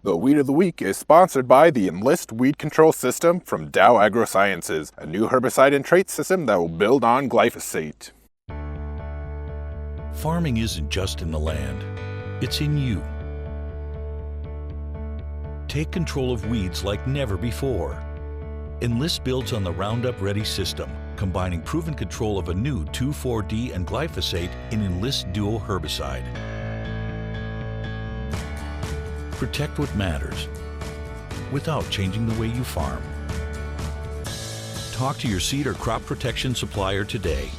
The Weed of the Week is sponsored by the Enlist Weed Control System from Dow AgroSciences, a new herbicide and trait system that will build on glyphosate. Farming isn't just in the land, it's in you. Take control of weeds like never before. Enlist builds on the Roundup Ready system, combining proven control of a new 2,4-D and glyphosate in Enlist Duo herbicide. Protect what matters without changing the way you farm. Talk to your seed or crop protection supplier today.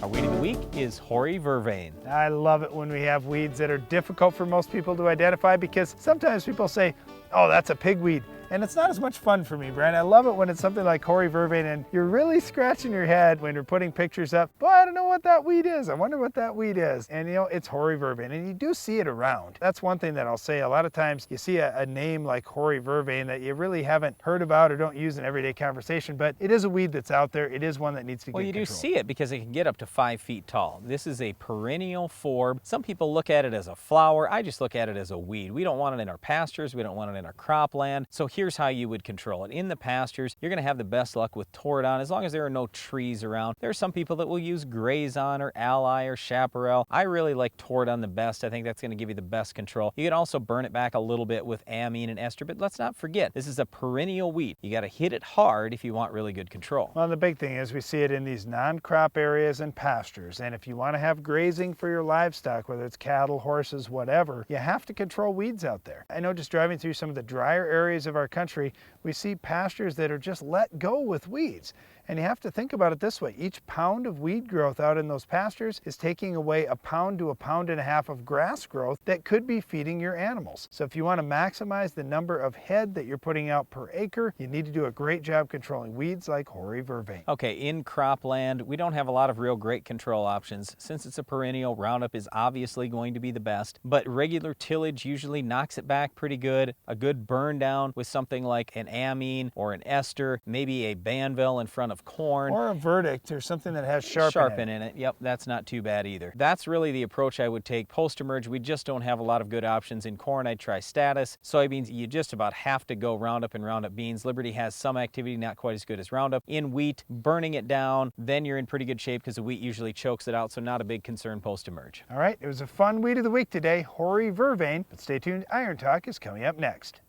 Our weed of the week is Horay Vervain. I love it when we have weeds that are difficult for most people to identify, because sometimes people say, oh, that's a pigweed. And it's not as much fun for me, Brian. I love it when it's something like Horay Vervain and you're really scratching your head when you're putting pictures up. Boy, I don't know what that weed is. I wonder what that weed is. And you know, it's Horay Vervain, and you do see it around. That's one thing that I'll say. A lot of times you see a name like Horay Vervain that you really haven't heard about or don't use in everyday conversation, but it is a weed that's out there. It is one that needs to get controlled. Well, you do see it because it can get up to 5 feet tall. This is a perennial forb. Some people look at it as a flower. I just look at it as a weed. We don't want it in our pastures. We don't want it in our cropland. So here's how you would control it. In the pastures, you're going to have the best luck with Toradon as long as there are no trees around. There are some people that will use Grazon or Ally or Chaparral. I really like Toradon the best. I think that's going to give you the best control. You can also burn it back a little bit with amine and ester, but let's not forget, this is a perennial weed. You got to hit it hard if you want really good control. Well, the big thing is we see it in these non-crop areas and pastures, and if you want to have grazing for your livestock, whether it's cattle, horses, whatever, you have to control weeds out there. I know just driving through some of the drier areas of our country, we see pastures that are just let go with weeds. And you have to think about it this way. Each pound of weed growth out in those pastures is taking away a pound to a pound and a half of grass growth that could be feeding your animals. So if you want to maximize the number of head that you're putting out per acre, you need to do a great job controlling weeds like Horay Vervain. Okay, in cropland, we don't have a lot of real great control options. Since it's a perennial, Roundup is obviously going to be the best, but regular tillage usually knocks it back pretty good. A good burn down with something like an amine or an ester, maybe a Banvel in front of corn. Or a Verdict or something that has sharpen in it. Yep, that's not too bad either. That's really the approach I would take. Post-emerge, we just don't have a lot of good options. In corn, I'd try Status. Soybeans, you just about have to go Roundup and Roundup beans. Liberty has some activity, not quite as good as Roundup. In wheat, burning it down, then you're in pretty good shape because the wheat usually chokes it out, so not a big concern post-emerge. All right, it was a fun weed of the week today, Horay Vervain, but stay tuned. Iron Talk is coming up next.